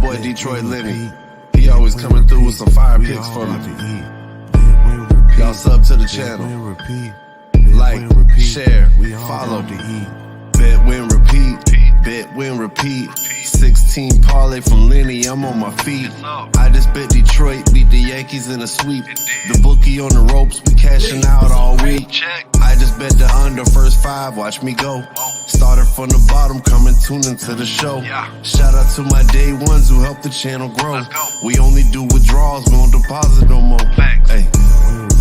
boy Detroit Lenny. He always coming through with some fire picks for me. Y'all sub to the channel. Like, share, follow. Bet, win, repeat. Bet, win, repeat. 16 parlay from Lenny, I'm on my feet. I just bet Detroit beat the Yankees in a sweep. The bookie on the ropes, we cashing out all week. I just bet the under first 5, watch me go. Started from the bottom, coming tune into the show. Shout out to my day ones who helped the channel grow. We only do withdrawals, we don't deposit no more. Hey,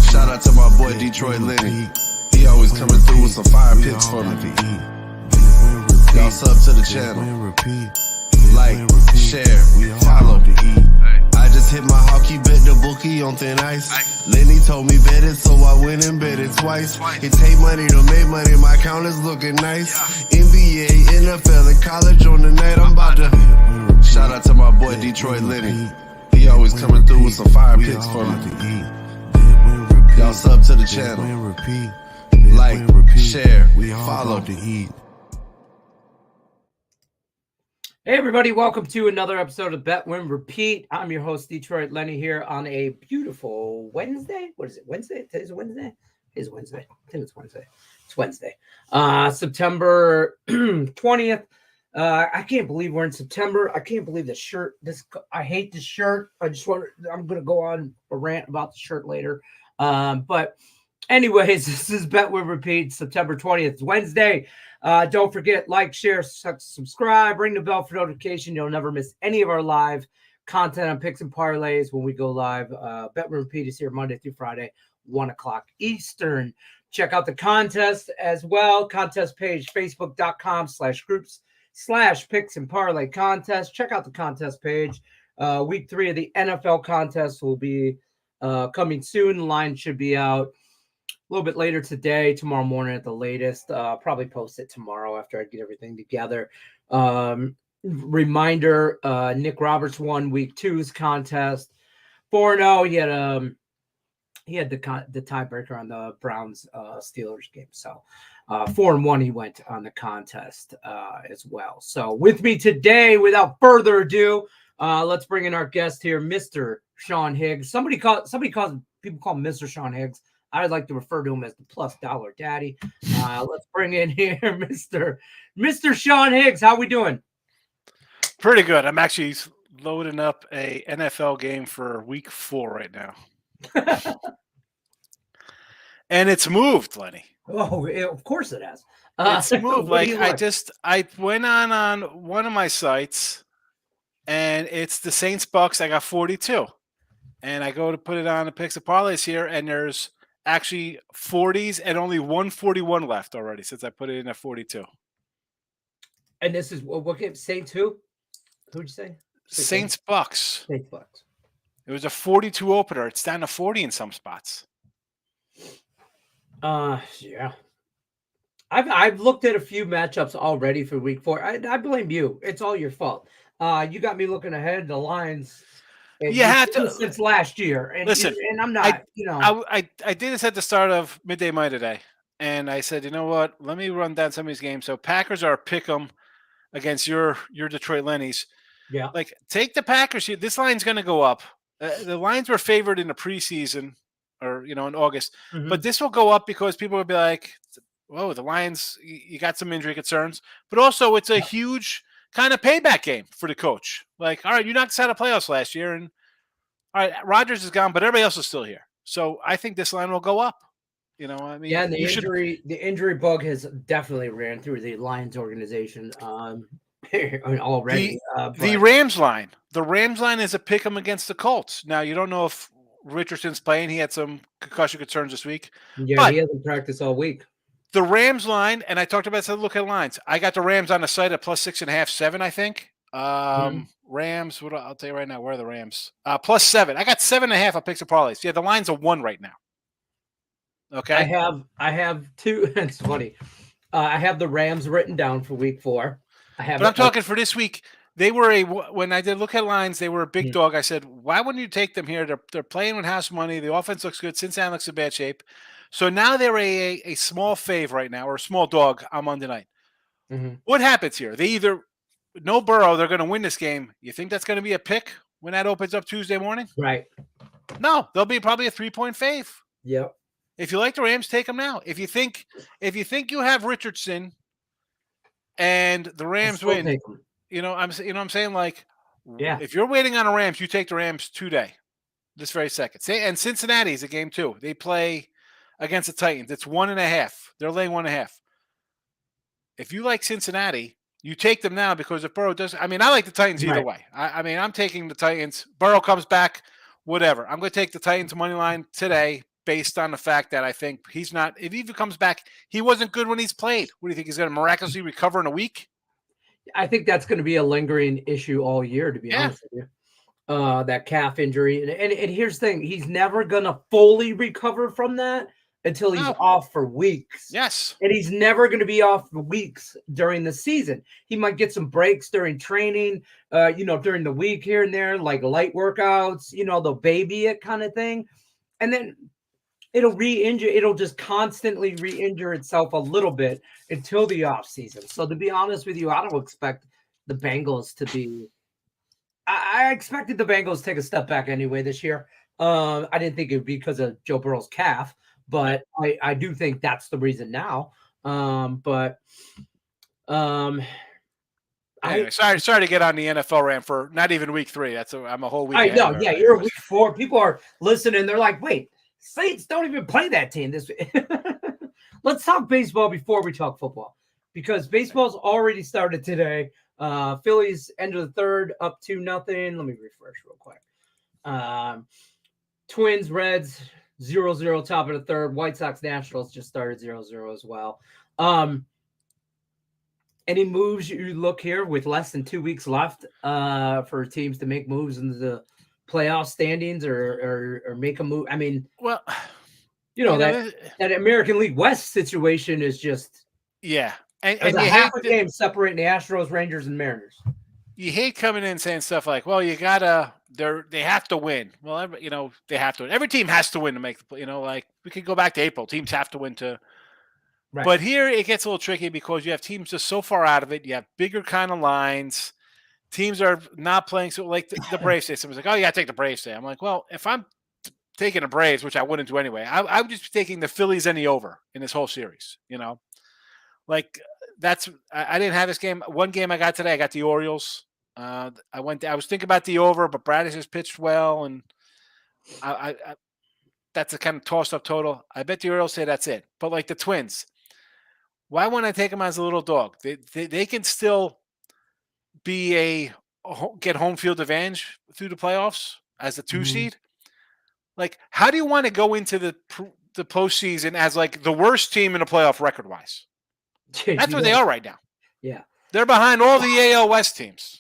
shout out to my boy Detroit Lenny. He always coming through with some fire picks for me. Y'all sub to the channel. Like, share, follow. I just hit my hockey bet, the bookie on thin ice. Lenny told me bet it, so I went and bet it twice. It take money to make money, my account is looking nice. NBA, NFL, and college on the night, I'm about to. Shout out to my boy Detroit Lenny. He always coming through with some fire picks for me. Y'all sub to the channel. Like, share, follow. Hey everybody, welcome to another episode of Bet Win Repeat. I'm your host, Detroit Lenny, here on a beautiful Wednesday. What is it? Wednesday? Today's Wednesday? Today's Wednesday. I think it's Wednesday. It's Wednesday. September 20th. I can't believe we're in September. I can't believe the shirt. I hate this shirt. I'm gonna go on a rant about the shirt later. But anyways, this is Bet Win Repeat, September 20th. It's Wednesday. Don't forget, like, share, subscribe, ring the bell for notification. You'll never miss any of our live content on Picks and Parlays when we go live. Bet Repeat is here Monday through Friday, 1 o'clock Eastern. Check out the contest as well. Contest page, facebook.com/groups/Picks and Parlay contest. Check out the contest page. Week 3 of the NFL contest will be coming soon. The line should be out a little bit later today, tomorrow morning at the latest. Probably post it tomorrow after I get everything together. Reminder, Nick Roberts won week 2's contest. 4-0. He had the tiebreaker on the Browns Steelers game. So 4-1 he went on the contest as well. So with me today, without further ado, let's bring in our guest here, Mr. Sean Higgs. People call him Mr. Sean Higgs. I'd like to refer to him as the $+ daddy. Let's bring in here Mr. Sean Higgs. How we doing? Pretty good. I'm actually loading up a NFL game for week 4 right now. And it's moved, Lenny. Oh, of course it has. It's moved. I went on one of my sites, and it's the Saints Bucks. I got 42. And I go to put it on the Picks and Parlays here, and there's actually 40s and only 141 left already since I put it in at 42. And this is what game? Saints who? Who'd you say? Saints Bucks. Saints Bucks. It was a 42 opener. It's down to 40 in some spots. Yeah. I've looked at a few matchups already for week 4. I blame you. It's all your fault. You got me looking ahead. The lines. You have to since last year. And listen, and I'm not, I did this at the start of Midday Money today, and I said, you know what? Let me run down some of these games. So Packers are a pick 'em against your Detroit Lennies. Yeah. Like, take the Packers here. This line's going to go up. The lines were favored in the preseason or, in August. Mm-hmm. But this will go up because people will be like, whoa, the Lions, you got some injury concerns. But also, it's a huge kind of payback game for the coach. Like, all right, you knocked us out of playoffs last year, and all right, Rodgers is gone, but everybody else is still here. So I think this line will go up. And the injury bug has definitely ran through the Lions organization already. The Rams line. The Rams line is a pick 'em against the Colts. Now, you don't know if Richardson's playing. He had some concussion concerns this week. Yeah, but he hasn't practiced all week. The Rams line, and I talked about, said look at lines. I got the Rams on the site at +6.5, 7, I think. Rams, I'll tell you right now, where are the Rams? +7. I got 7.5 on Picks and Parlays. Yeah, the line's a 1 right now. Okay. I have 2. It's funny. I have the Rams written down for week 4. But I'm talking for this week. They were when I did look at lines, they were a big dog. I said, why wouldn't you take them here? They're playing with house money. The offense looks good. Cincinnati looks in bad shape. So now they're a small fave right now, or a small dog on Monday night. Mm-hmm. What happens here? They either no Burrow, they're going to win this game. You think that's going to be a pick when that opens up Tuesday morning? Right. No, they'll be probably a 3-point fave. Yep. If you like the Rams, take them now. If you think you have Richardson and the Rams win, I'm saying, like, yeah. If you're waiting on the Rams, you take the Rams today, this very second. And Cincinnati's a game too. They play against the Titans. It's 1.5. They're laying 1.5. If you like Cincinnati, you take them now, because if Burrow does, I like the Titans either way. I'm taking the Titans. Burrow comes back, whatever. I'm going to take the Titans money line today, based on the fact that I think he's not. If he comes back, he wasn't good when he's played. What do you think? He's going to miraculously recover in a week? I think that's going to be a lingering issue all year, to be honest with you. That calf injury, and here's the thing: he's never going to fully recover from that until he's off for weeks. Yes. And he's never going to be off for weeks during the season. He might get some breaks during training, during the week here and there, like light workouts, they'll baby it kind of thing. And then it'll re-injure. It'll just constantly re-injure itself a little bit until the off season. So to be honest with you, I don't expect the Bengals to be, I expected the Bengals to take a step back anyway this year. I didn't think it would be because of Joe Burrow's calf, but I do think that's the reason now. Anyway, sorry to get on the NFL rant for not even week 3. I'm a whole week. I know. Yeah, you're a week 4. People are listening. They're like, wait, Saints don't even play that team this week. Let's talk baseball before we talk football, because baseball's already started today. Phillies end of the third, up 2-0. Let me refresh real quick. Twins, Reds, 0-0, top of the third. White Sox, Nationals just started 0-0 as well. Any moves you look here with less than 2 weeks left for teams to make moves into the playoff standings or make a move? Well, that American League West situation is just and you half a game separating the Astros, Rangers, and Mariners. You hate coming in saying stuff like, "Well, they have to win." Well, they have to win. Every team has to win to make the. Like we could go back to April. Teams have to win to. Right. But here it gets a little tricky because you have teams just so far out of it. You have bigger kind of lines. Teams are not playing so, like the Braves say. Someone's like, "Oh, you got to take the Braves today." I'm like, "Well, if I'm taking the Braves, which I wouldn't do anyway, I would just be taking the Phillies and the over in this whole series." Like I didn't have this game. One game I got today, I got the Orioles. I was thinking about the over, but Bradis has pitched well, and I that's a kind of tossed up total. I bet the Orioles say that's it. But like the Twins, why wouldn't I take them as a little dog? They can still be get home field advantage through the playoffs as a 2 seed. Like, how do you want to go into the postseason as like the worst team in the playoff record wise? That's where they are right now. Yeah. They're behind all the AL West teams.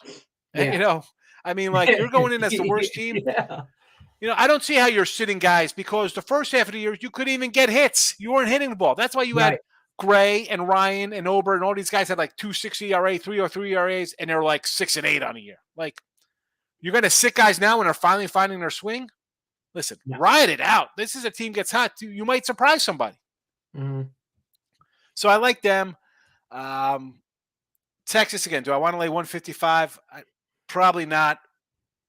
Yeah. And, like you're going in as the worst team. Yeah. I don't see how you're sitting guys, because the first half of the year you couldn't even get hits. You weren't hitting the ball. That's why you had Gray and Ryan and Ober and all these guys had like 2.6 ERA, 3.03 ERAs, and they're like 6-8 on a year. Like, you're going to sit guys now when they're finally finding their swing. Listen, ride it out. This is a team gets hot. You might surprise somebody. Mm-hmm. So I like them. Texas again. Do I want to lay 155? Probably not.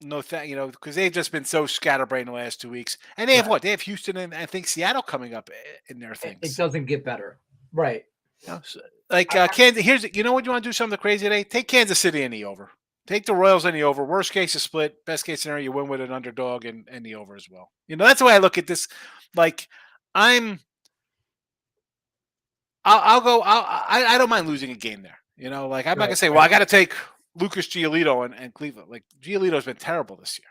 No, because they've just been so scatterbrained the last 2 weeks. And they have what? They have Houston and I think Seattle coming up in their things. It doesn't get better. Right. Kansas. Here's what you want to do something crazy today? Take Kansas City in the over. Take the Royals in the over. Worst case, you split. Best case scenario, you win with an underdog and the over as well. That's the way I look at this. Like, I'll go. I don't mind losing a game there. Like I'm not gonna say, well, I got to take Lucas Giolito and Cleveland. Like, Giolito's been terrible this year.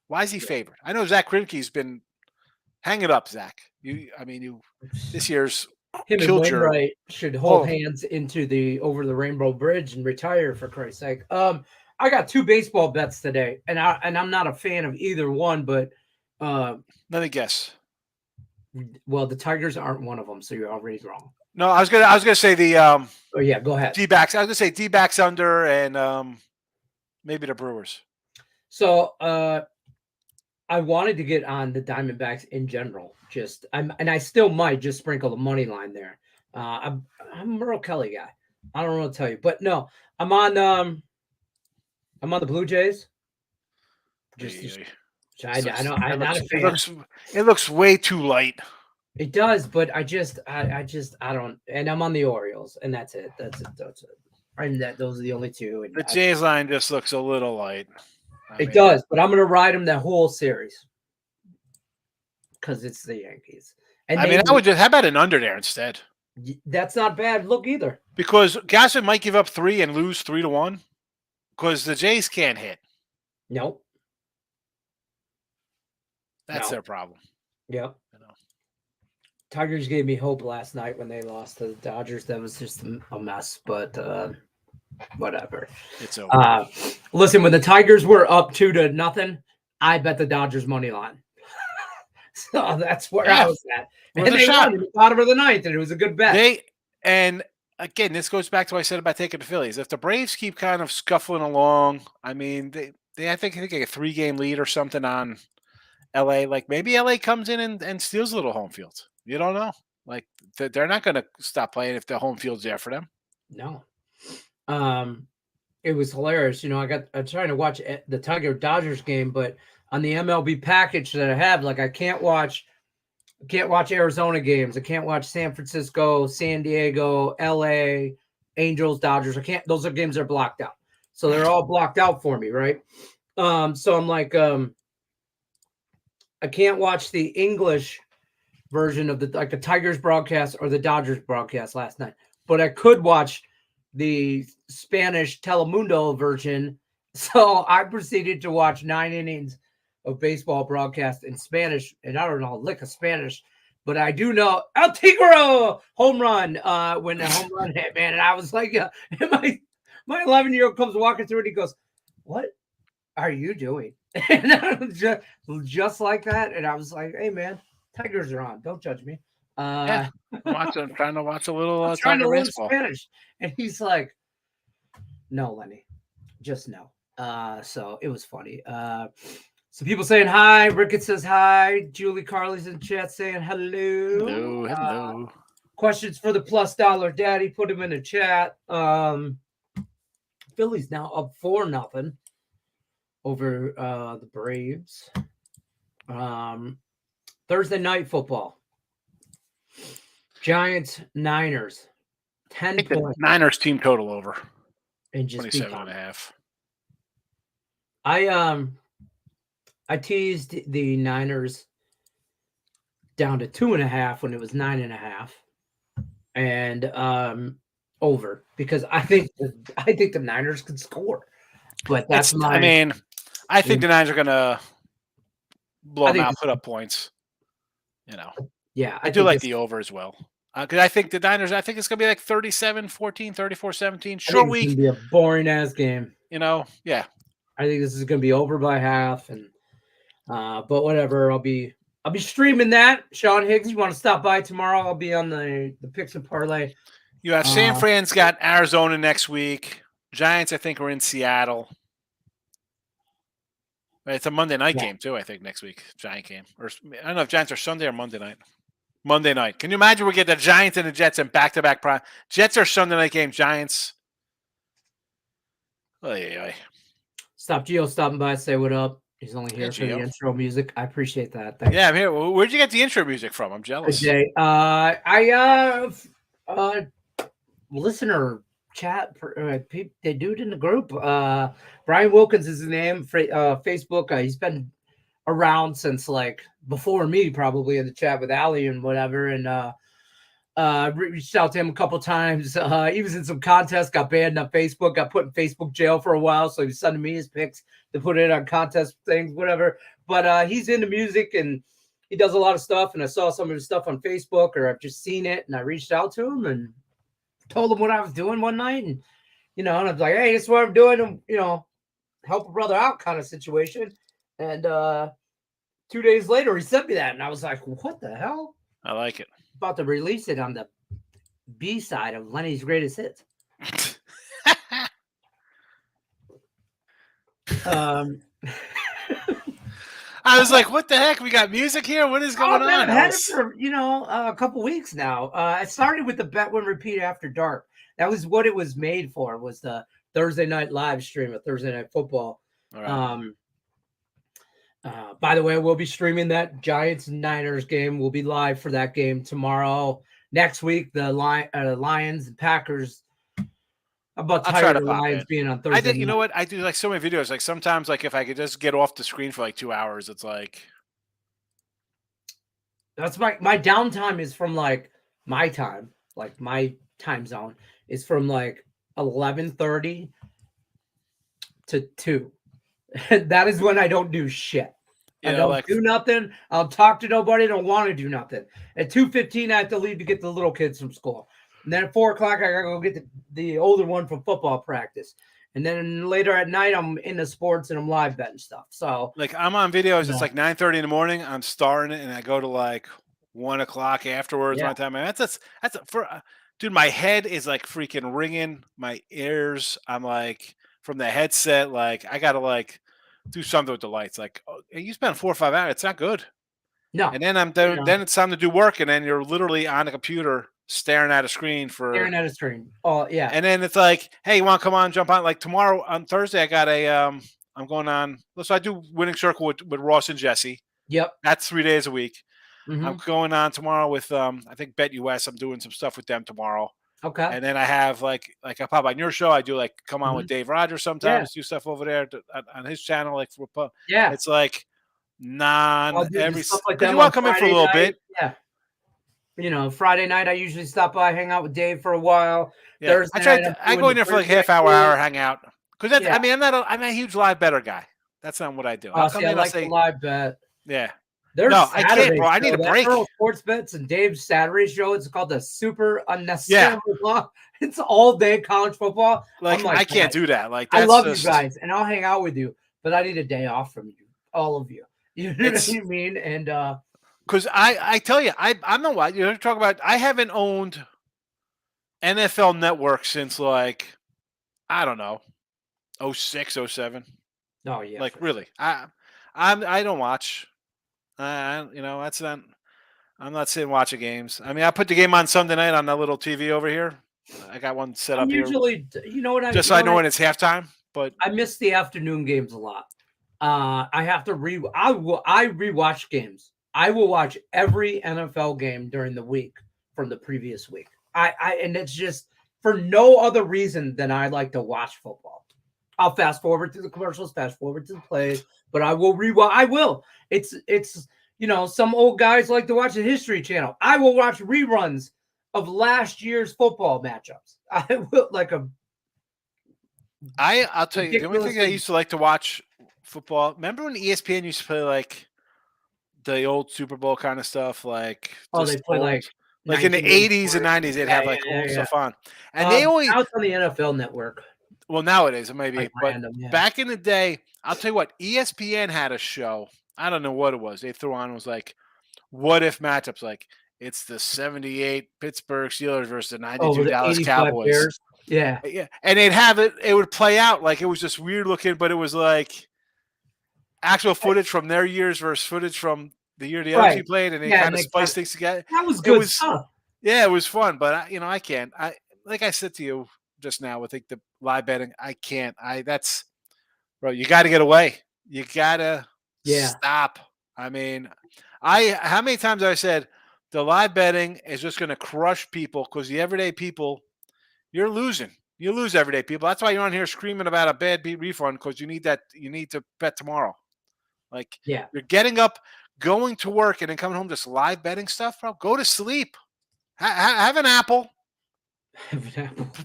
Why is he favored? I know Zach Greinke's been. Hang it up, Zach. This year's him and Wainwright should hold hands over the Rainbow Bridge and retire, for Christ's sake. I got 2 baseball bets today, and I'm not a fan of either one, but let me guess. Well, the Tigers aren't one of them, so you're already wrong. No, I was gonna say the oh yeah, go ahead. D-backs. I was gonna say D-backs under and maybe the Brewers. So I wanted to get on the Diamondbacks in general. I still might just sprinkle the money line there. I'm a Merle Kelly guy. I don't know what to tell you, but no, I'm on I'm on the Blue Jays. I know. I'm not a fan. It looks way too light. It does, but I don't. And I'm on the Orioles, and that's it. That's it. And those are the only two. And the Jays line just looks a little light. It does, but I'm going to ride them that whole series because it's the Yankees. And I would just. How about an under there instead? That's not bad look either. Because Gaston might give up 3 and lose 3-1. Because the Jays can't hit. Nope. That's their problem. Yep. Tigers gave me hope last night when they lost to the Dodgers. That was just a mess, but whatever. It's over. Listen, when the Tigers were up 2-0, I bet the Dodgers money line. So that's where I was at. And they won in the bottom of the ninth, and it was a good bet. And again, this goes back to what I said about taking the Phillies. If the Braves keep kind of scuffling along, I mean, I think a 3-game lead or something on LA. Like maybe LA comes in and steals a little home field. You don't know. Like they're not going to stop playing if the home field's there for them. No. It was hilarious. I'm trying to watch the Tiger Dodgers game, but on the MLB package that I have, like I can't watch Arizona games. I can't watch San Francisco, San Diego, LA, Angels, Dodgers. I can't. Those are games that are blocked out. So they're all blocked out for me, right? So I'm like, I can't watch the English version of the Tigers broadcast or the Dodgers broadcast last night, but I could watch the Spanish Telemundo version. So I proceeded to watch 9 innings of baseball broadcast in Spanish, and I don't know a lick of Spanish, but I do know El Tigre home run when the home run hit, man. And I was like, my 11-year-old comes walking through and he goes, "What are you doing?" And I was just like that, and I was like, "Hey, man, Tigers are on. Don't judge me." I'm trying to watch a little trying to learn baseball. Spanish, and he's like, "No, Lenny, just no." So it was funny. So people saying hi. Rickett says hi. Julie Carly's in chat saying hello. Hello. Questions for the $+ daddy. Put him in the chat. Phillies now up 4-0 over the Braves. Thursday night football. Giants, Niners. 10 points. Niners team total over. And just 27.5. I teased the Niners down to 2.5 when it was 9.5, and over because I think the Niners could score, but that's I think the Niners are gonna blow them out, put up points. Yeah, I do like the over as well because I think the Niners. I think it's gonna be like 37-14, 34-17. Short week. It's gonna be a boring ass game. Yeah. I think this is gonna be over by half, and but whatever. I'll be streaming that. Sean Higgs, you want to stop by tomorrow? I'll be on the Picks and Parlay. You have San Fran's got Arizona next week. Giants, I think, are in Seattle. It's a Monday night game too. I think next week, Giant game, or I don't know if Giants are Sunday or Monday night. Monday night. Can you imagine we get the Giants and the Jets in back-to-back prime? Jets are Sunday night game. Giants. Stop Gio stopping by, say what up. He's only here for the intro music. I appreciate that. Thanks. Yeah, I'm here. Where'd you get the intro music from? I'm jealous. Okay. Listener chat. They do it in the group. Brian Wilkins is his name. Facebook. He's been around since like before me, probably in the chat with Allie and whatever. And reached out to him a couple times. He was in some contests, got banned on Facebook, got put in Facebook jail for a while. So he was sending me his picks to put it on contest things, whatever. But he's into music and he does a lot of stuff. And I saw some of his stuff on Facebook, or I've just seen it. And I reached out to him and told him what I was doing one night. And, and I was like, hey, this is what I'm doing. And, help a brother out kind of situation. And 2 days later, he sent me that. And I was like, what the hell? I like it. About to release it on the B side of Lenny's Greatest Hits. I was like, what the heck? We got music here? What is going on? I've had it for, a couple weeks now. I started with the Bet Win Repeat After Dark. That was what it was made for, was to Thursday night live stream of Thursday Night Football. All right. By the way, we'll be streaming that Giants-Niners game. We'll be live for that game tomorrow. Next week, the Lions and Packers. I'm about tired of the Lions being on Thursday. You know what? I do like so many videos. Like sometimes, like if I could just get off the screen for like 2 hours, it's like that's my downtime is from like my time, like my time zone is from like 11:30 to 2. That is when I don't do shit. I don't do nothing. I'll talk to nobody. I don't want to do nothing. At 2:15, I have to leave to get the little kids from school. And then at 4 o'clock, I gotta go get the older one from football practice. And then later at night, I'm into sports and I'm live betting stuff. So like I'm on videos. It's like 9:30 in the morning. I'm starting it, and I go to like 1 o'clock afterwards. One time, and that's dude. My head is like freaking ringing. My ears. I'm like from the headset. Like I gotta like do something with the lights. Like you spend 4 or 5 hours. It's not good. No. And then then it's time to do work, and then you're literally on the computer staring at a screen. Oh yeah. And then it's like, hey, you want to come on, jump on? Like tomorrow on Thursday, I got I'm going on. So I do Winning Circle with Ross and Jesse. Yep. That's 3 days a week. Mm-hmm. I'm going on tomorrow with I think Bet US. I'm doing some stuff with them tomorrow. Okay. And then I have like I pop on your show. I do like come on with Dave Rogers sometimes. Do stuff over there on his channel. Like it's like every stuff like that. You want to come in for a little bit? Yeah. You know, Friday night I usually stop by, hang out with Dave for a while. Yeah. Thursday I go in there for like half hour, hang out. Because I mean, I'm a huge live better guy. That's not what I do. I like the live bet. Yeah. I can't, bro. I need a break. Sports Bets and Dave's Saturday show. It's called the Super Unnecessary Law. It's all day college football. Like I can't do that. Like I love you guys, and I'll hang out with you, but I need a day off from you, all of you. You know what I mean? And because I tell you, I'm not what you're talking about. I haven't owned NFL Network since like I don't know, 06, 07. Oh yeah, like really. I don't watch. That's not. I'm not sitting watching games. I mean, I put the game on Sunday night on that little TV over here. I got one set up here. Usually, you know what I just so I know when it's halftime. But I miss the afternoon games a lot. I have to I rewatch games. I will watch every NFL game during the week from the previous week. And it's just for no other reason than I like to watch football. I'll fast forward to the commercials, fast forward to the plays, but I will rewatch. I will. It's some old guys like to watch the History Channel. I will watch reruns of last year's football matchups. I will I'll tell you the only thing I used to like to watch football. Remember when ESPN used to play like the old Super Bowl kind of stuff? Like they play like in the 80s and 90s, they'd have like stuff on, and they always out on the NFL Network. Well, nowadays maybe, like but random, back in the day, I'll tell you what, ESPN had a show. I don't know what it was. They threw on, it was like, what if matchups? Like, it's the 78 Pittsburgh Steelers versus the 92 Dallas Cowboys. Bears. Yeah. And they'd have it would play out like it was just weird looking, but it was like actual footage from their years versus footage from the year the other two played, and they kind of spiced things together. That was good stuff. Yeah, it was fun, but I can't. Like I said to you just now with the live betting, I can't. Bro, you got to get away. You got to stop. I mean, how many times have I said the live betting is just going to crush people because the everyday people, you're losing. You lose everyday people. That's why you're on here screaming about a bad beat refund because you need to bet tomorrow. Like, you're getting up, going to work, and then coming home just live betting stuff, bro. Go to sleep. Have an apple.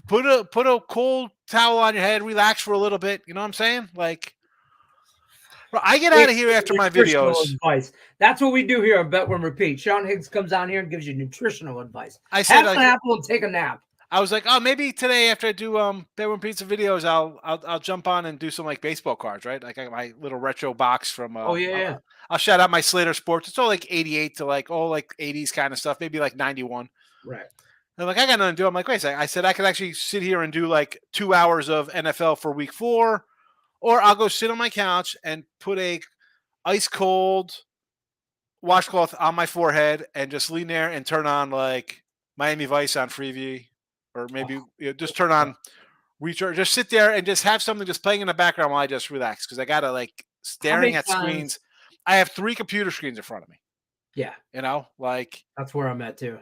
Put a cold towel on your head, relax for a little bit. You know what I'm saying? Like, bro, I get out of here after my videos. Advice. That's what we do here on Bet Win Repeat. Sean Higgs comes on here and gives you nutritional advice. I said, have an apple and take a nap. I was like, oh, maybe today after I do Bet Win Pizza videos, I'll jump on and do some like baseball cards, right? Like I got my little retro box from. I'll shout out my Slater Sports. It's all like 88 to like all like 80s kind of stuff, maybe like 91. Right. And like I got nothing to do. I'm like, wait a second. I said I could actually sit here and do like 2 hours of NFL for week 4, or I'll go sit on my couch and put a ice cold washcloth on my forehead and just lean there and turn on like Miami Vice on Freeview, or maybe just turn on recharge. Just sit there and just have something just playing in the background while I just relax because I gotta like staring at screens. I have 3 computer screens in front of me. Yeah, like that's where I'm at too.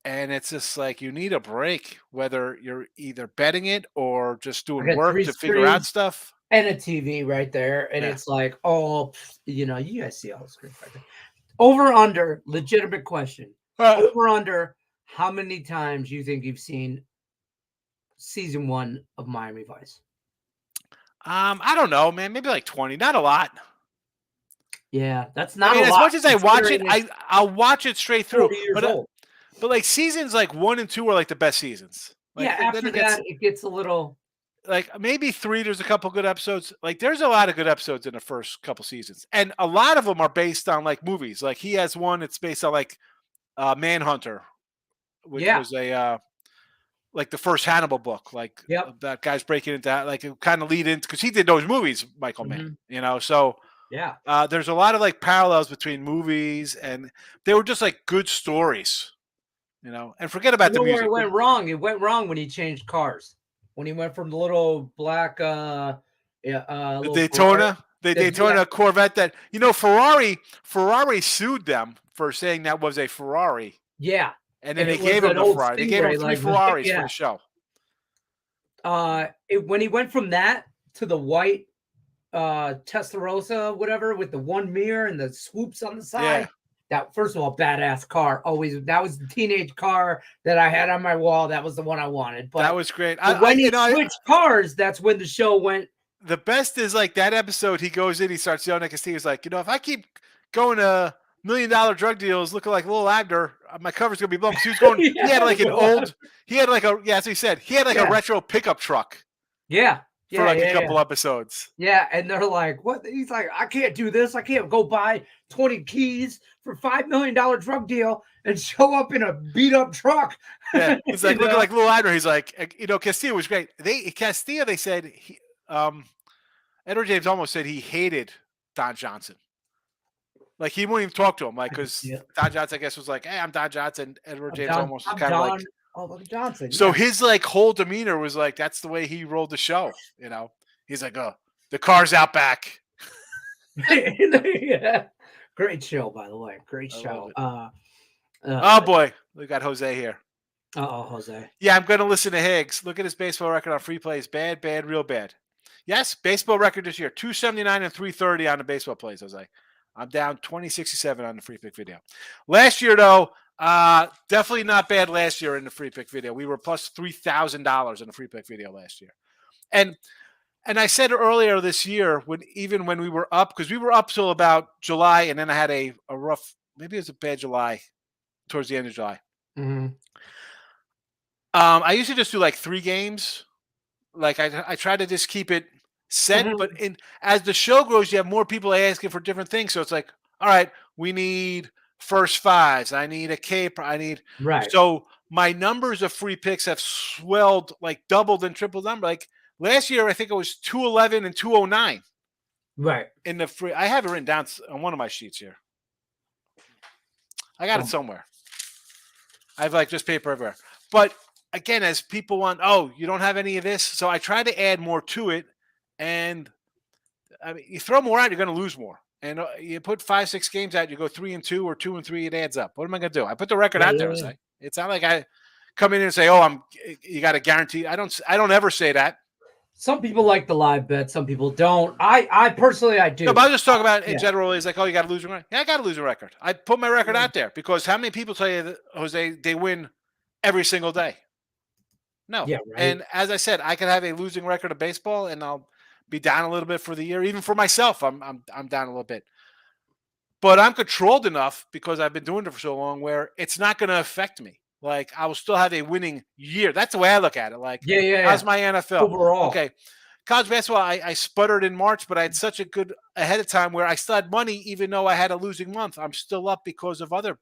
And it's just like you need a break, whether you're either betting it or just doing work to figure out stuff. And a TV right there, and it's like, oh, you guys see all the screens right there. Over under, legitimate question. Over under, how many times you think you've seen season 1 of Miami Vice? I don't know, man. Maybe like 20. Not a lot. Yeah, that's not a lot. As much as I watch it, I'll watch it straight through. But like seasons like 1 and 2 are like the best seasons. Like, after that, it gets a little. Like maybe 3, there's a couple good episodes. Like there's a lot of good episodes in the first couple seasons. And a lot of them are based on like movies. Like he has one, it's based on like Manhunter, which was a like the first Hannibal book. Like that guy's breaking into that. Like it kind of lead into, because he did those movies, Michael Mann, so there's a lot of like parallels between movies, and they were just like good stories, and forget about the music. Where it went wrong. It went wrong when he changed cars. When he went from the little black the Daytona, Daytona Corvette that Ferrari sued them for saying that was a Ferrari. Yeah. And then they gave him the Ferrari. They gave him 3 Ferraris for the show. When he went from that to the white Testarossa, whatever, with the one mirror and the swoops on the side. That, first of all, badass car. Always, that was the teenage car that I had on my wall. That was the one I wanted. But that was great. When he switched cars, that's when the show went. The best is like that episode. He goes in, he starts yelling at Castillo. He's like, if I keep going to $1 million drug deals, looking like Little Abner, my cover's gonna be blown. He was going. He had like an old. He had like a. Yeah, as he said, he had like a retro pickup truck. Yeah. For like a couple episodes. Yeah, and they're like, what? He's like, I can't do this. I can't go buy 20 keys for $5 million drug deal and show up in a beat up truck. Yeah, he's like looking like Little Adler. He's like, Castillo was great. Castillo, they said, Edward James almost said he hated Don Johnson. Like he wouldn't even talk to him, like because Don Johnson, I guess, was like, "Hey, I'm Don Johnson." Edward James almost was kind of like. Oh, Johnson. So his like whole demeanor was like that's the way he rolled the show. He's like, "Oh, the car's out back." Great show, by the way. Great show. Oh boy, we got Jose here. Jose. Yeah, I'm going to listen to Higgs. Look at his baseball record on free plays. Bad, real bad. Yes, baseball record this year: 279 and 330 on the baseball plays. Jose, I'm down 2067 on the free pick video. Last year though. Definitely not bad last year in the free pick video. We were plus $3,000 in the free pick video last year. And I said earlier this year, when we were up, because we were up till about July, and then I had a rough, maybe it was a bad July, towards the end of July. Mm-hmm. I used to just do like 3 games. Like I try to just keep it set, but as the show grows, you have more people asking for different things. So it's like, all right, we need first 5s. I need a cape. Right. So my numbers of free picks have swelled, like doubled and tripled number. Like last year, I think it was 211 and 209. Right. In the free, I have it written down on one of my sheets here. I got it somewhere. I have like just paper everywhere. But again, as people want, you don't have any of this. So I try to add more to it. And I mean, you throw more out, you're going to lose more. And you put 5-6 games out, you go 3-2 or 2-3, it adds up. What am I going to do? I put the record out there. It's not like I come in and say, you got to guarantee. I don't ever say that. Some people like the live bet. Some people don't. I personally, I do. No, but I'm just talking about in general. It's like, you got to lose a record. Yeah, I got to lose a record. I put my record out there because how many people tell you that, Jose, they win every single day? No. Yeah, right. And as I said, I could have a losing record of baseball and I'll be down a little bit for the year. Even for myself, I'm down a little bit. But I'm controlled enough because I've been doing it for so long where it's not going to affect me. Like, I will still have a winning year. That's the way I look at it. Like, how's my NFL? Overall. Okay. College basketball, I sputtered in March, but I had such a good ahead of time where I still had money even though I had a losing month. I'm still up because of other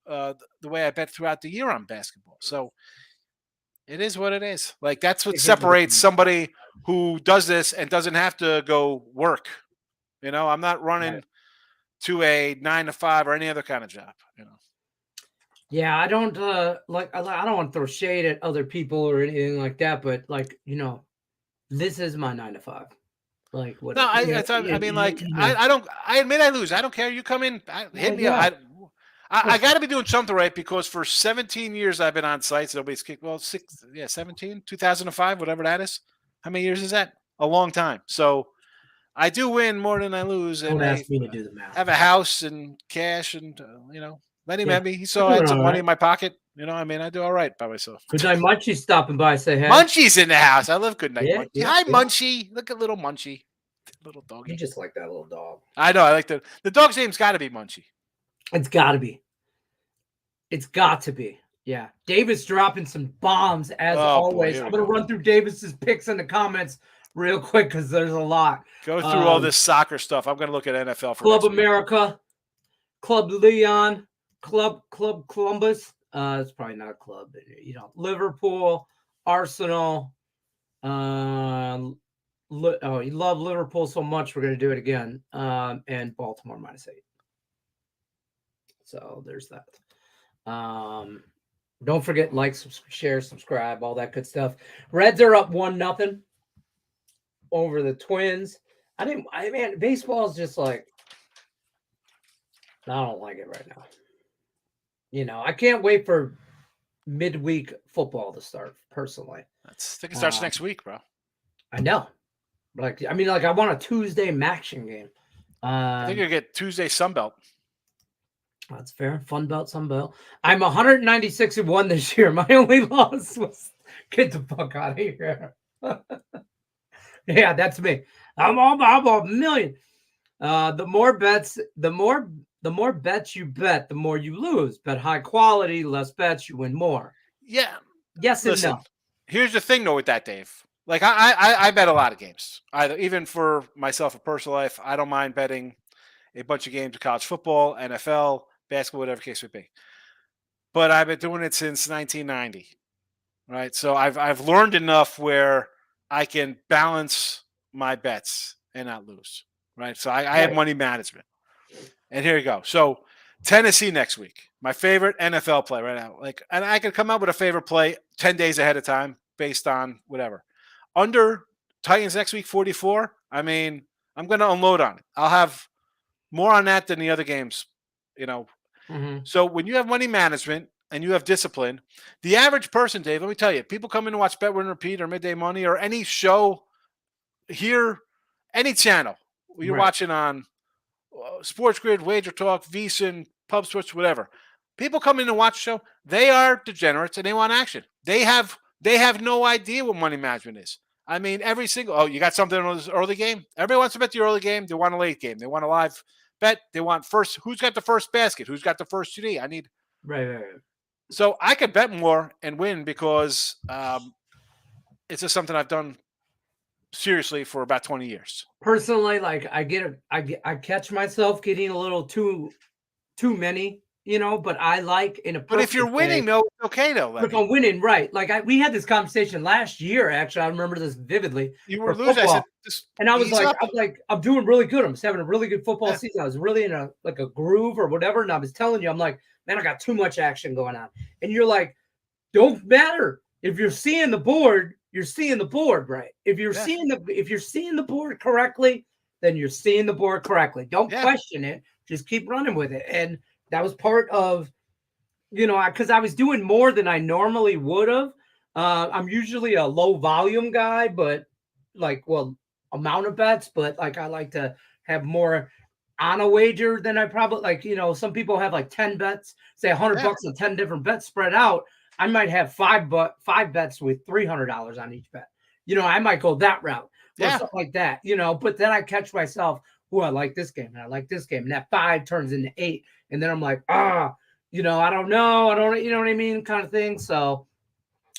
the way I bet throughout the year on basketball. So it is what it is. Like, that's what separates somebody who does this and doesn't have to go work. I'm not running to a 9 to 5 or any other kind of job. Yeah, I don't I don't want to throw shade at other people or anything like that, but This is my 9 to 5. Like what? No, I admit I lose. I don't care. You come in, hit me up. I got to be doing something right because for 17 years I've been on sites. Nobody's kicked. Well, 17, 2005, whatever that is. How many years is that? A long time. So I do win more than I lose. Don't and ask me to do the math. Have a house and cash, and Lenny met me. He saw I had some money in my pocket. I do all right by myself. Good night, Munchie's stopping by. Say hey. Munchie's in the house. I love Good Night Munchie. Yeah, Hi, Munchie. Look at little Munchie. Little doggy. You just like that little dog. I know. I like the dog's name's got to be Munchie. It's got to be. It's got to be. Yeah. Davis dropping some bombs as always. I'm going to run through Davis's picks in the comments real quick because there's a lot. Go through all this soccer stuff. I'm going to look at NFL for Club America, Club Leon, Club Columbus. It's probably not a club, but, Liverpool, Arsenal. You love Liverpool so much, we're going to do it again. And Baltimore -8. So there's that. Don't forget, like, share, subscribe, all that good stuff. Reds are up 1-0 over the Twins. Man, baseball is just like, I don't like it right now. I can't wait for midweek football to start, personally. I think it starts next week, bro. I know. I want a Tuesday action game. I think you'll get Tuesday Sunbelt. That's fair. Fun belt, Sunbelt. I'm 196-1 this year. My only loss was get the fuck out of here. Yeah, that's me. I'm a million. The more bets you bet, the more you lose. Bet high quality, less bets, you win more. Yeah. Yes and no. Here's the thing, though, with that, Dave. Like, I bet a lot of games. Even for myself, a personal life, I don't mind betting a bunch of games of college football, NFL, basketball, whatever case would be. But I've been doing it since 1990, right? So I've learned enough where I can balance my bets and not lose, right? So I have money management. And here you go. So Tennessee next week, my favorite NFL play right now. And I could come up with a favorite play 10 days ahead of time based on whatever. Under Titans next week, 44. I'm going to unload on it. I'll have more on that than the other games, Mm-hmm. So when you have money management and you have discipline, the average person, Dave, let me tell you, people come in to watch Bet Win Repeat or Midday Money or any show here, any channel you're watching on Sports Grid, Wager Talk, VSiN, Pub Sports, whatever. People come in to watch the show. They are degenerates and they want action. They have no idea what money management is. Every single, you got something on this early game? Everybody wants to bet the early game. They want a late game. They want a live bet. They want first. Who's got the first basket? Who's got the first TD? Right. So I could bet more and win because it's just something I've done seriously for about 20 years. Personally, I catch myself getting a little too many. But I like in a. But if you're winning, though, it's okay though. If I'm winning, right? We had this conversation last year. Actually, I remember this vividly. You were losing. I said, and I was like, I'm doing really good. I'm just having a really good football season. I was really in a groove or whatever. And I was telling you, I'm like, man, I got too much action going on. And you're like, don't matter if you're seeing the board. You're seeing the board, right? If you're seeing the board correctly, then you're seeing the board correctly. Don't question it. Just keep running with it. And that was part of, because I was doing more than I normally would have. I'm usually a low volume guy, but amount of bets, but I like to have more on a wager than I probably some people have 10 bets, say $100 and 10 different bets spread out. I might have five bets with $300 on each bet. I might go that route or something like that, but then I catch myself, I like this game and I like this game. And that 5 turns into 8. And then I'm like, I don't know. You know what I mean? Kind of thing. So,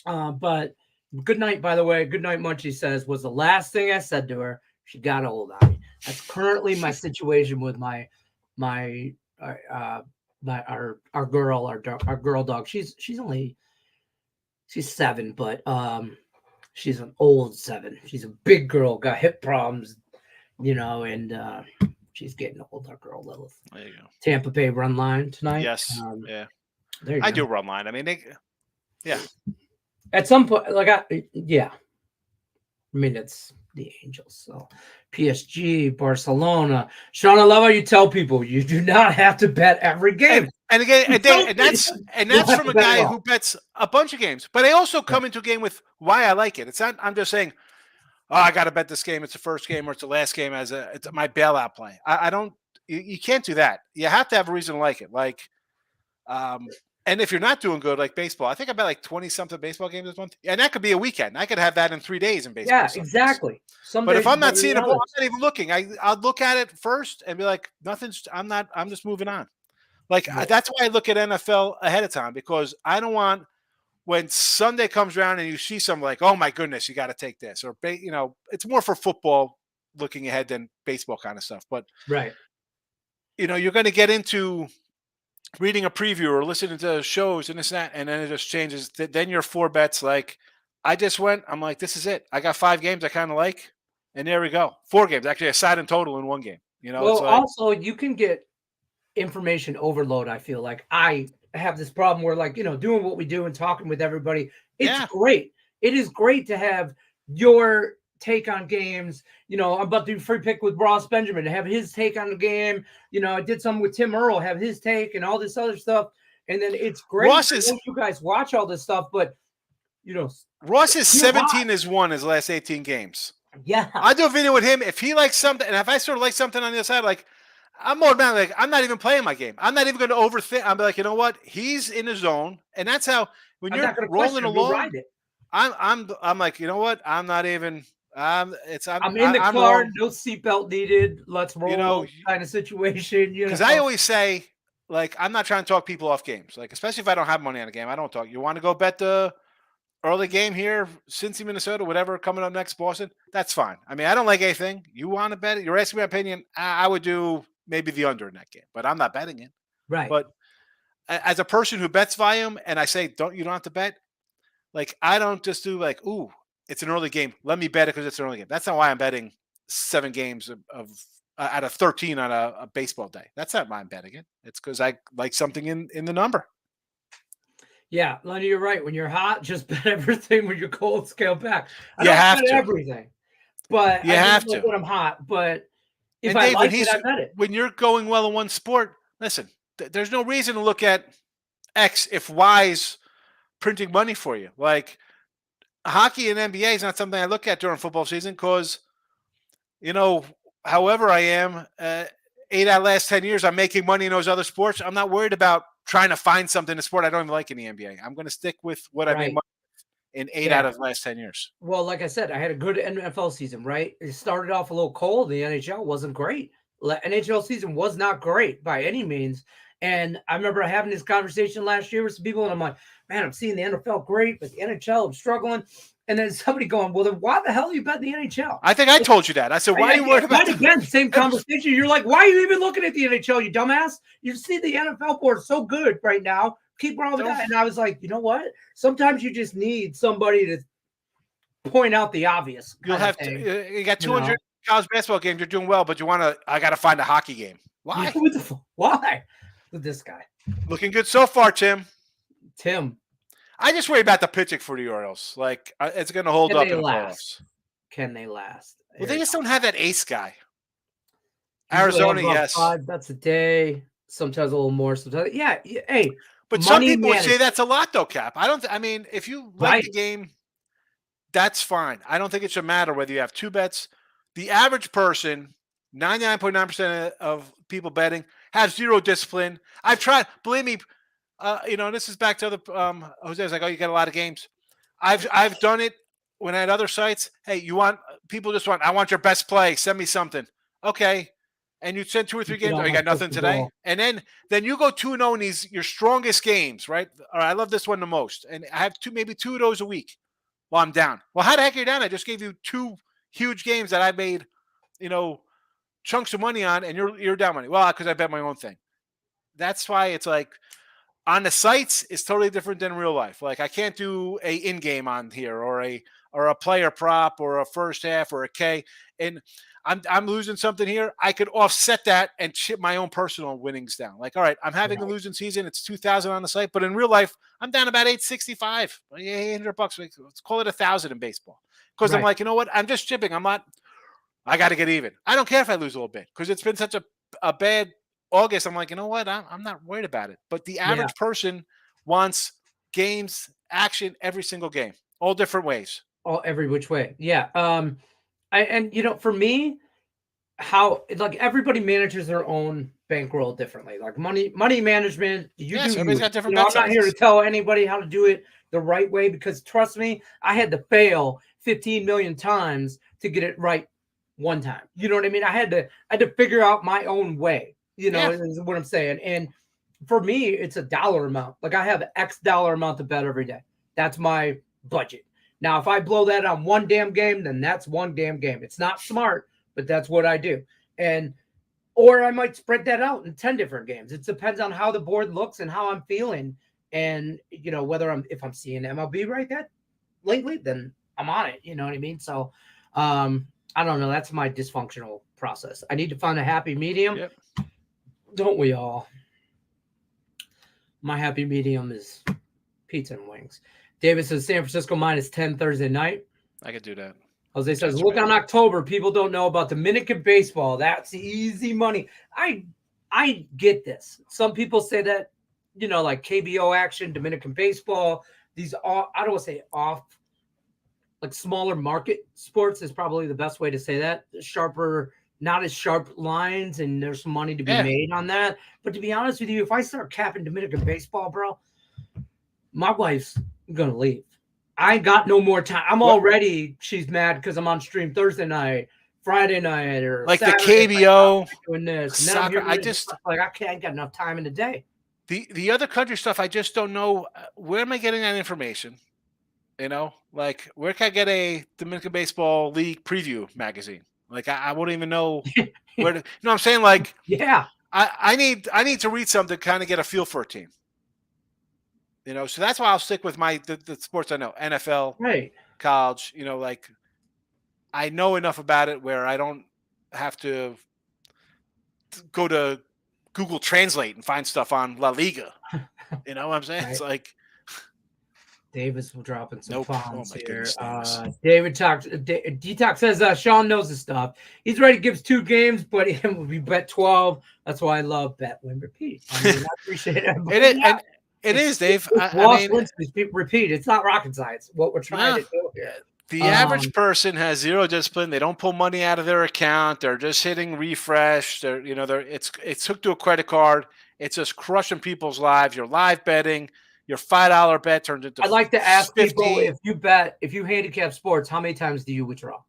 but good night, by the way. Good night, Munchie says, was the last thing I said to her. She got a hold on me. That's currently my situation with our girl dog. She's 7, but she's an old 7. She's a big girl, got hip problems, and she's getting old, our girl Lilith. There you go. Tampa Bay run line tonight. Yes. There I do run line. At some point, I mean, it's the Angels. So PSG, Barcelona. Sean, I love how you tell people you do not have to bet every game. And again, and that's from a guy who bets a bunch of games. But I also come into a game with why I like it. It's not. I'm just saying, oh, I got to bet this game. It's the first game or it's the last game it's my bailout play. I don't. You can't do that. You have to have a reason to like it. Like, and if you're not doing good, like baseball, I think I bet like 20-something baseball games this month. And that could be a weekend. I could have that in 3 days in baseball. Yeah, exactly. But if I'm not seeing a ball, I'm not even looking. I'll look at it first and be like, nothing's. I'm just moving on. Like that's why I look at NFL ahead of time, because I don't want when Sunday comes around and you see something like, oh my goodness, you got to take this, or it's more for football looking ahead than baseball kind of stuff. But you're going to get into reading a preview or listening to shows and this and that, and then it just changes. Then your 4 bets, like I just went, I'm like, this is it. I got 5 games I kind of like, and there we go. 4 games, actually a side in total in 1 game. Well, it's like, also you can get information overload. I feel like I have this problem where, like, doing what we do and talking with everybody, it's great. It is great to have your take on games. I'm about to do free pick with Ross Benjamin to have his take on the game. I did something with Tim Earl, have his take and all this other stuff. And then it's great. You guys watch all this stuff, but Ross is 17-1 his last 18 games. Yeah. I do a video with him. If he likes something, and if I sort of like something on the other side, like I'm more about like I'm not even playing my game. I'm not even going to overthink. I'm like, you know what? He's in the zone, and that's how when you're rolling along. I'm like, you know what? I'm not even. I'm in the car. No seatbelt needed. Let's roll. Kind of situation. Because I always say, like, I'm not trying to talk people off games. Like, especially if I don't have money on a game, I don't talk. You want to go bet the early game here, Cincy, Minnesota, whatever coming up next, Boston? That's fine. I mean, I don't like anything. You want to bet it? You're asking my opinion. I would do maybe the under in that game, but I'm not betting it. Right. But as a person who bets volume, and I say, you don't have to bet. Like, I don't just do like, ooh, it's an early game. Let me bet it because it's an early game. That's not why I'm betting 7 games out of 13 on a baseball day. That's not why I'm betting it. It's because I like something in the number. Yeah, Lenny, you're right. When you're hot, just bet everything. When you're cold, scale back. I don't have to everything, but you have to when I'm hot. But if Dave, I bet it. When you're going well in one sport, listen, there's no reason to look at X if Y's printing money for you. Like hockey and NBA is not something I look at during football season because, however I am, 8 out of the last 10 years, I'm making money in those other sports. I'm not worried about trying to find something in a sport I don't even like in the NBA. I'm going to stick with what I made money in 8 out of the last 10 years. Well, like I said, I had a good NFL season, right? It started off a little cold. The NHL wasn't great. NHL season was not great by any means. And I remember having this conversation last year with some people, and I'm like, man, I'm seeing the NFL great, but the NHL, I'm struggling. And then somebody going, well, then why the hell are you betting the NHL? I think I told you that. I said, why are you worried about that? Again, same conversation. You're like, why are you even looking at the NHL, you dumbass? You see the NFL board so good right now. Keep wrong with that. And I was like, you know what? Sometimes you just need somebody to point out the obvious. You'll have to. You got 200 college basketball games. You're doing well, but I got to find a hockey game. Why? Why? With this guy. Looking good so far, Tim. I just worry about the pitching for the Orioles. Like, it's going to hold up in the playoffs. Can they last? Well, they just don't have that ace guy. Arizona, yes. 5 bets a day. Sometimes a little more. Sometimes, yeah. Hey, but some people would say that's a lot, though, Cap. I mean, if you like the game, that's fine. I don't think it should matter whether you have 2 bets. The average person, 99.9% of people betting, have zero discipline. I've tried. Believe me. This is back to other Jose was like, oh, you got a lot of games. I've done it when I had other sites. Hey, I want your best play. Send me something. Okay. And you send 2 or 3 games. Oh, you got nothing today. And then you go 2-0 in these your strongest games, right? All right, I love this one the most. And I have maybe 2 of those a week while I'm down. Well, how the heck are you down? I just gave you 2 huge games that I made, chunks of money on, and you're down money. Well, because I bet my own thing. That's why it's like, on the sites, it's totally different than real life. Like I can't do a in-game on here or a a player prop or a first half or a K, and I'm losing something here, I could offset that and chip my own personal winnings down. Like, all right, I'm having a losing season. It's 2,000 on the site, but in real life, I'm down about 865, $800. Let's call it 1,000 in baseball. Because I'm like, you know what? I'm just chipping. I got to get even. I don't care if I lose a little bit because it's been such a bad August. I'm like, you know what? I'm not worried about it. But the average person wants games, action every single game, all different ways. All every which way. Yeah. For me, how like everybody manages their own bankroll differently. Like money management. Everybody's got different. I'm not here to tell anybody how to do it the right way because trust me, I had to fail 15 million times to get it right one time. You know what I mean? I had to figure out my own way. Is what I'm saying. And for me, it's a dollar amount. Like I have X dollar amount to bet every day. That's my budget. Now, if I blow that on one damn game, then that's one damn game. It's not smart, but that's what I do. Or I might spread that out in 10 different games. It depends on how the board looks and how I'm feeling. And, if I'm seeing MLB right that lately, then I'm on it. You know what I mean? So, I don't know. That's my dysfunctional process. I need to find a happy medium. Yep. Don't we all? My happy medium is pizza and wings. David says San Francisco -10 Thursday night. I could do that. Jose says, look on October. People don't know about Dominican baseball. That's easy money. I get this. Some people say that, like KBO action, Dominican baseball. These are, I don't want to say off, like smaller market sports is probably the best way to say that. Sharper, not as sharp lines, and there's some money to be made on that. But to be honest with you, if I start capping Dominican baseball, bro, my wife's gonna leave. I ain't got no more time. She's mad because I'm on stream Thursday night, Friday night, or like Saturday, the KBO doing this. soccer. I can't get enough time in the day. The other country stuff, I just don't know. Where am I getting that information? Like where can I get a Dominican Baseball League preview magazine? Like I won't even know where to. You know what I'm saying? Like I need to read something to kind of get a feel for a team. So that's why I'll stick with the sports I know, NFL, college. Like I know enough about it where I don't have to go to Google Translate and find stuff on La Liga. You know what I'm saying? Right. It's like David's dropping some bombs here. David talks. Detox says Sean knows his stuff. He's ready. Gives 2 games, but we bet 12. That's why I love bet win repeat. I appreciate it. It is, Dave. Repeat. It's not rocket science. What we're trying to do here. The average person has zero discipline. They don't pull money out of their account. They're just hitting refresh. It's hooked to a credit card. It's just crushing people's lives. You're live betting. Your $5 bet turns into. I'd like to ask 50. People if you handicap sports, how many times do you withdraw?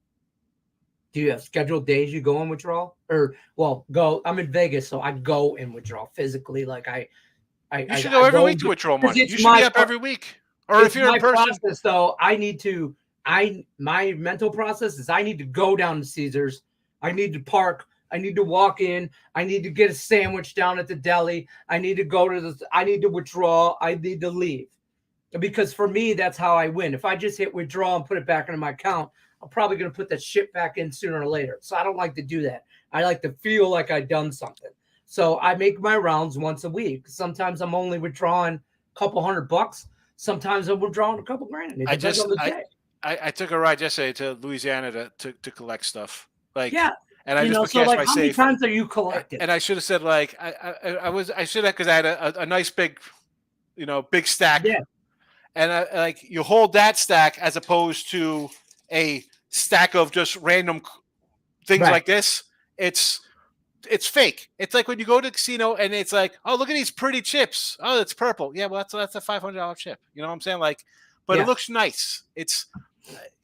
Do you have scheduled days you go and withdraw? Go. I'm in Vegas, so I go and withdraw physically. Like you should go every week to withdraw money. You should be up every week. Or if you're in person. Process, though, my mental process is I need to go down to Caesars. I need to park. I need to walk in. I need to get a sandwich down at the deli. I need to I need to withdraw. I need to leave. Because for me, that's how I win. If I just hit withdraw and put it back into my account, I'm probably going to put that shit back in sooner or later. So I don't like to do that. I like to feel like I've done something. So I make my rounds once a week. Sometimes I'm only withdrawing a couple $100. Sometimes I'm withdrawing a couple grand. It depends on the day. I took a ride yesterday to Louisiana to collect stuff. And I just cashed my how many times are you collecting? And I should have said I should have because I had a nice big, big stack. Yeah. And you hold that stack as opposed to a stack of just random things like this. It's fake. It's like when you go to a casino and it's like, oh, look at these pretty chips. Oh, it's purple. Yeah, well, that's a $500 chip. You know what I'm saying? But it looks nice.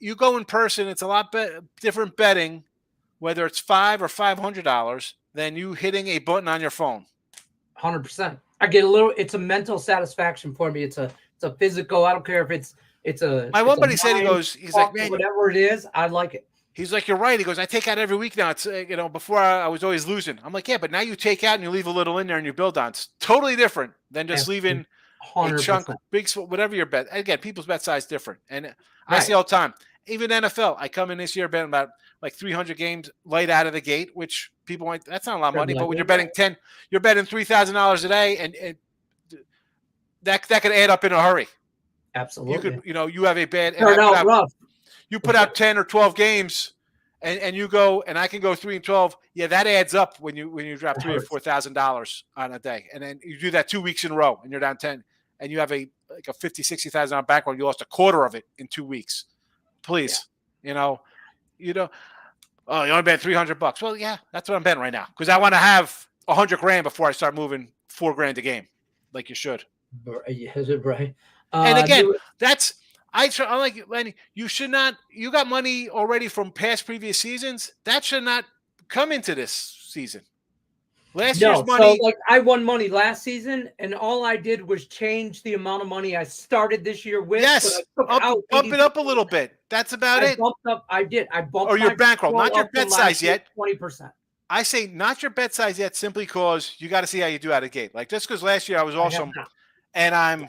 You go in person. It's a lot different betting, whether it's $5 or $500, than you hitting a button on your phone. 100%. I get a little. It's a mental satisfaction for me. It's a physical. I don't care if it's a. My one buddy said he's like, man, whatever it is, I like it. He's like, you're right. He goes, I take out every week now. It's before I was always losing. I'm like, yeah, but now you take out and you leave a little in there and you build on. It's totally different than just leaving 100%. A chunk, big, whatever your bet. Again, people's bet size is different. And I say all the time, even NFL. I come in this year betting about like 300 games light out of the gate, which people might, that's not a lot of money, but when you're betting you're betting $3,000 a day, and that could add up in a hurry. Absolutely. You could, you have a bad, you put out 10 or 12 games, and you go, and I can go 3-12. Yeah, that adds up when you drop $3,000 or $4,000 on a day, and then you do that 2 weeks in a row, and you're down 10, and you have a $50,000-$60,000 bankroll. You lost a quarter of it in 2 weeks. Please, oh, you only bet $300. Well, yeah, that's what I'm betting right now because I want to have $100,000 before I start moving $4,000 a game, like you should. Is it right? And again, I'm like Lenny. You should not. You got money already from previous seasons. That should not come into this season. Last year's money. So I won money last season, and all I did was change the amount of money I started this year with. Yes, bump it up a little bit. That's about it. I bumped. Or your bankroll, not your bet size yet. 20%. I say not your bet size yet, simply because you got to see how you do out of the gate. Like just because last year I was awesome, and I'm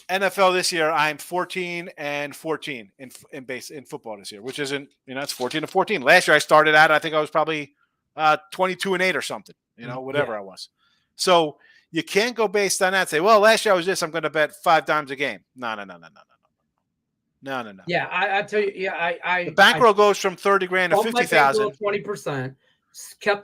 NFL this year. I'm 14-14 in football this year, which isn't it's 14-14. Last year I started out. I think I was probably 22-8 or something. Whatever I was. So you can't go based on that and say, well, last year I was this, I'm going to bet 5 times a game. No. Yeah, I tell you, the bankroll goes from $30,000 to $50,000. 20%, kept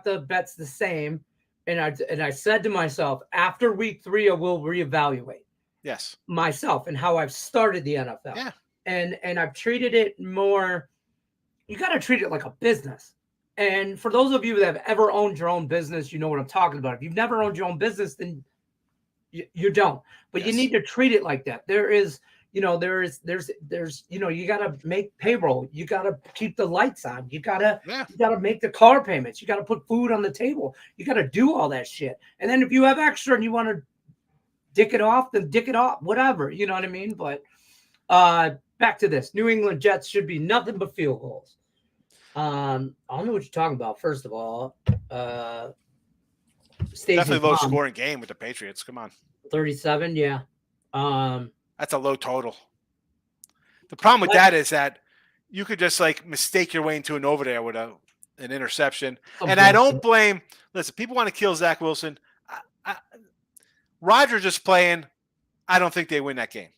the bets the same. And I said to myself, after week 3, I will reevaluate. Yes. Myself and how I've started the NFL. Yeah. And I've treated it more, you got to treat it like a business. And for those of you that have ever owned your own business, you know what I'm talking about. If you've never owned your own business, then you don't. But you need to treat it like that. There's you got to make payroll. You got to keep the lights on. You got to make the car payments. You got to put food on the table. You got to do all that shit. And then if you have extra and you want to dick it off, then dick it off. Whatever. You know what I mean? But back to this. New England Jets should be nothing but field goals. I don't know what you're talking about. First of all, definitely low scoring game with the Patriots. Come on, 37. Yeah, that's a low total. The problem with that is that you could just mistake your way into an over there with an interception. And I don't blame. Listen, people want to kill Zach Wilson. Rodgers is playing. I don't think they win that game.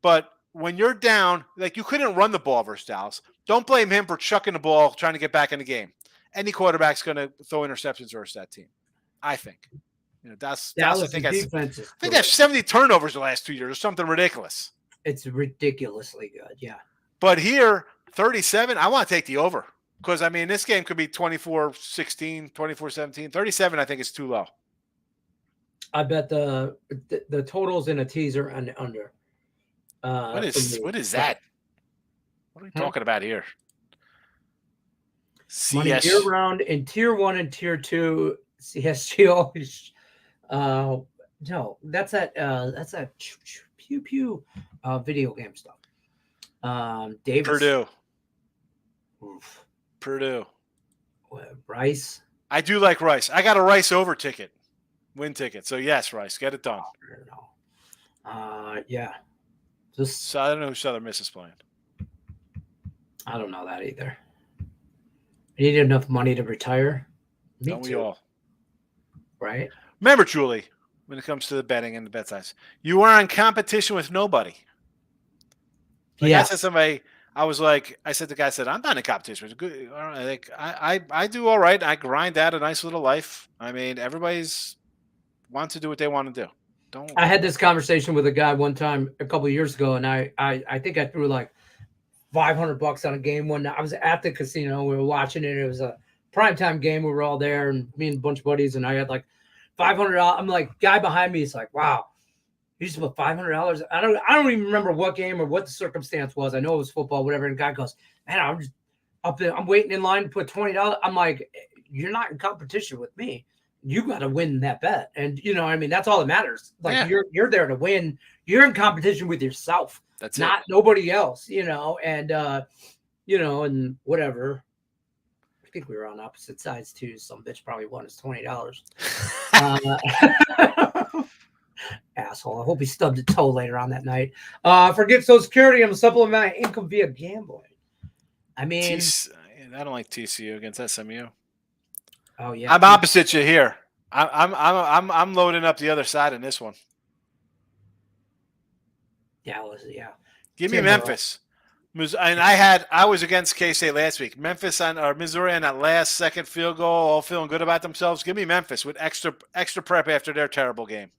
But when you're down, you couldn't run the ball versus Dallas. Don't blame him for chucking the ball, trying to get back in the game. Any quarterback's going to throw interceptions versus that team, I think. Dallas, I think that's 70 turnovers the last 2 years or something ridiculous. It's ridiculously good, yeah. But here, 37, I want to take the over. Because, this game could be 24-16, 24-17. 37, I think, is too low. I bet the totals in a teaser and under. What is that? What are we talking about here? Money year round in tier 1 and tier 2 CSGO. No, that's that pew pew video game stuff. Davis. Purdue. Oof. Purdue. Rice. I do like Rice. I got a Rice over ticket, win ticket. So yes, Rice, get it done. Yeah. So I don't know who Southern Miss is playing. I don't know that either. You need enough money to retire. Don't we all? Right? Remember, Julie, when it comes to the betting and the bet size, you are in competition with nobody. I said to somebody, I said to the guy, I'm not in competition. It's good. I do all right. I grind out a nice little life. Everybody's wants to do what they want to do. I had this conversation with a guy one time a couple of years ago, and I think I threw $500 on a game one night. I was at the casino. We were watching it. It was a primetime game. We were all there, and me and a bunch of buddies, and I had $500. I'm guy behind me is wow, you just put $500. I don't even remember what game or what the circumstance was. I know it was football, whatever. And the guy goes, man, I'm just up there. I'm waiting in line to put $20. I'm you're not in competition with me. You got to win that bet. And that's all that matters. You're there to win. You're in competition with yourself. That's not nobody else, and and whatever. I think we were on opposite sides too. Some bitch probably won us $20. Asshole. I hope he stubbed a toe later on that night. Forget Social Security. I'm supplementing my income via gambling. I mean, I don't like TCU against SMU. Oh yeah, I'm opposite you here. I'm loading up the other side in this one. Dallas, yeah. Give me Memphis. And I was against K-State last week. Memphis or Missouri on that last second field goal, all feeling good about themselves. Give me Memphis with extra prep after their terrible game.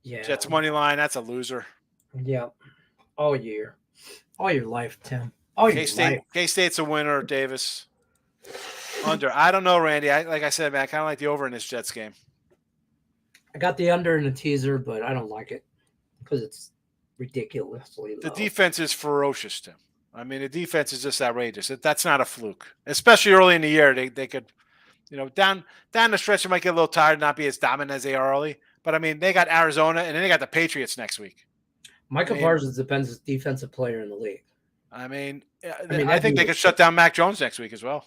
Yeah. Jets money line, that's a loser. Yeah. All year. All your life, Tim. All your life. K-State's a winner, Davis. Under. I don't know, Randy. Like I said, man, I kind of like the over in this Jets game. I got the under in the teaser, but I don't like it because it's ridiculously low. The defense is ferocious, Tim. I mean, the defense is just outrageous. That's not a fluke, especially early in the year. They could, down the stretch, they might get a little tired, not be as dominant as they are early. But I mean, they got Arizona, and then they got the Patriots next week. Micah Parsons is the best defensive player in the league. I think they could shut down Mac Jones next week as well.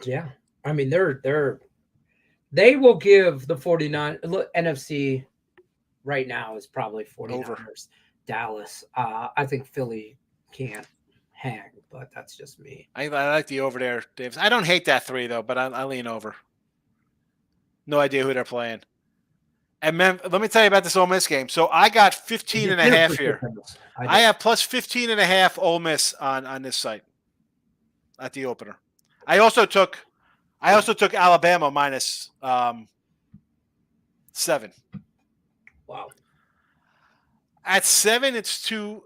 Yeah, I mean they will give the 49 NFC right now is probably 49ers. Over. Dallas. I think Philly can't hang, but that's just me. I like the over there, Davis. I don't hate that 3 though, but I lean over. No idea who they're playing. And let me tell you about this Ole Miss game. So I got 15.5 here. I have plus 15.5 Ole Miss on this site at the opener. I also took Alabama minus 7. Wow. At 7, it's too.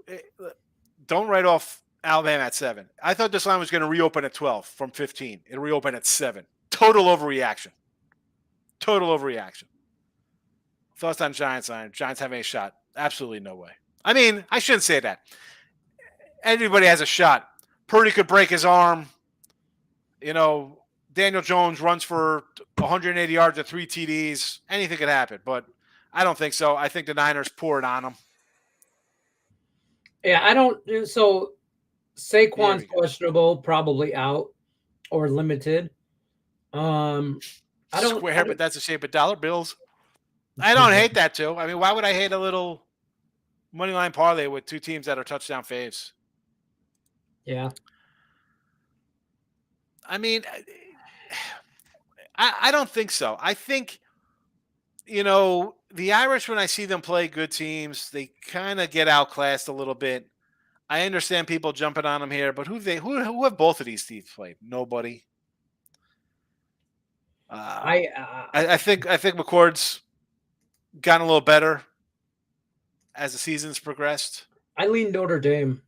Don't write off Alabama at 7. I thought this line was going to reopen at 12 from 15. It'll reopen at 7. Total overreaction. Thoughts on Giants line? Giants have a shot? Absolutely no way. I mean, I shouldn't say that. Everybody has a shot. Purdy could break his arm. Daniel Jones runs for 180 yards and 3 TDs. Anything could happen, but I don't think so. I think the Niners pour it on them. Yeah, I don't. So Saquon's questionable, probably out or limited. I don't square, but that's the shape of dollar bills. I don't hate that too. I mean, why would I hate a little money line parlay with 2 teams that are touchdown faves? Yeah. I mean, I don't think so. I think, the Irish, when I see them play good teams, they kind of get outclassed a little bit. I understand people jumping on them here, but who have both of these teams played? Nobody. I think McCord's gotten a little better as the season's progressed. I lean Notre Dame,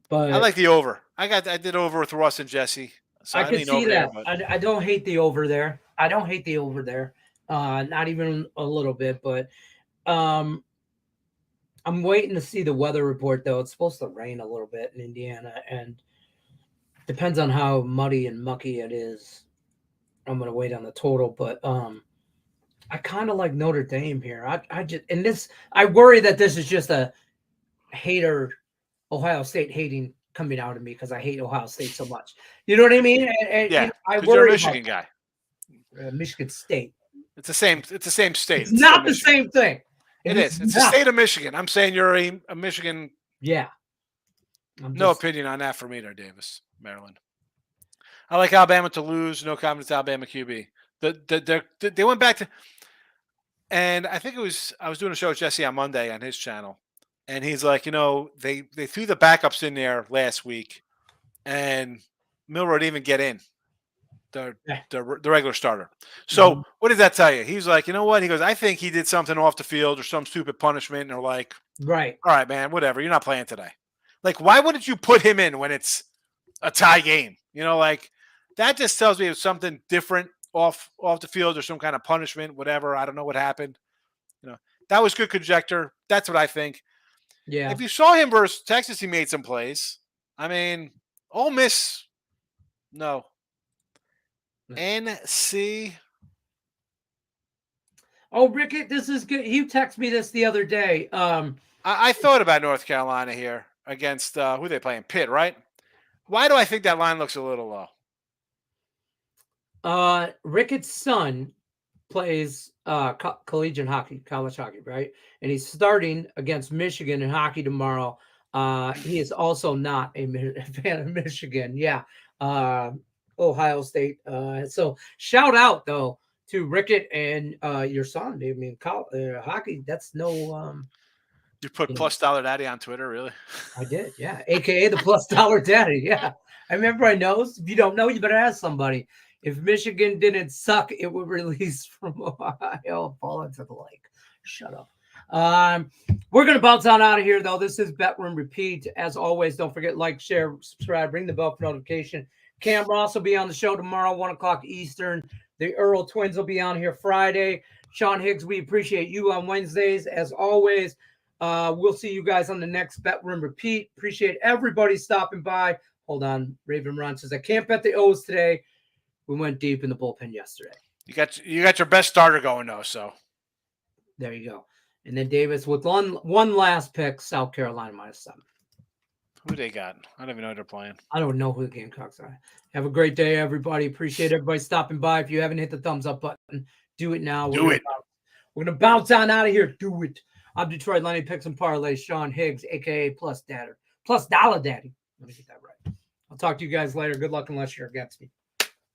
but I like the over. I did over with Russ and Jesse. So I can see that. I don't hate the over there. Not even a little bit, but I'm waiting to see the weather report, though. It's supposed to rain a little bit in Indiana, and depends on how muddy and mucky it is. I'm going to wait on the total, but I kind of like Notre Dame here. I worry that this is just a Ohio State hating coming out of me because I hate Ohio State so much. You know what I mean? Yeah, I worry. You're a Michigan guy. Michigan State. It's the same state. It's not the same thing. It is. It's the state of Michigan. I'm saying you're a Michigan. Yeah. No opinion on that for me there, Davis, Maryland. I like Alabama to lose. No confidence, Alabama QB. They went back to, and I think I was doing a show with Jesse on Monday on his channel, and he's like, they threw the backups in there last week, and Milroe didn't even get in. The regular starter. So what does that tell you? He's like, you know what? He goes, I think he did something off the field or some stupid punishment. And they're like, right. All right, man, whatever. You're not playing today. Like, why wouldn't you put him in when it's a tie game? That just tells me it was something different off the field or some kind of punishment, whatever. I don't know what happened. That was good conjecture. That's what I think. Yeah. If you saw him versus Texas, he made some plays. I mean, Ole Miss, no. NC. Oh, Rickett, this is good. You texted me this the other day. I thought about North Carolina here against who they playing? Pitt, right? Why do I think that line looks a little low? Rickett's son plays collegiate hockey, college hockey, right? And he's starting against Michigan in hockey tomorrow. He is also not a fan of Michigan. Yeah. Ohio State. So shout out, though, to Rickett and your son. I mean, hockey, that's no... You put plus dollar daddy on Twitter, really? I did, yeah. AKA the plus dollar daddy, yeah. I mean, everybody knows. If you don't know, you better ask somebody. If Michigan didn't suck, it would release from Ohio, fall into the lake. Shut up. We're going to bounce on out of here, though. This is Bet Room Repeat. As always, don't forget, like, share, subscribe, ring the bell for notification. Cam Ross will be on the show tomorrow, 1 o'clock Eastern. The Earl twins will be on here Friday. Sean Higgs, we appreciate you on Wednesdays. As always, we'll see you guys on the next Bet Room Repeat. Appreciate everybody stopping by. Hold on. Raven Ron says, I can't bet the O's today. We went deep in the bullpen yesterday. You got your best starter going, though, so. There you go. And then Davis with one last pick, South Carolina -7. Who they got? I don't even know who they're playing. I don't know who the Gamecocks are. Have a great day, everybody. Appreciate everybody stopping by. If you haven't hit the thumbs up button, do it now. We're going to bounce on out of here. Do it. I'm Detroit Lenny, Picks and Parlays. Sean Higgs, a.k.a. Plus Dollar Daddy. Let me get that right. I'll talk to you guys later. Good luck unless you're against me.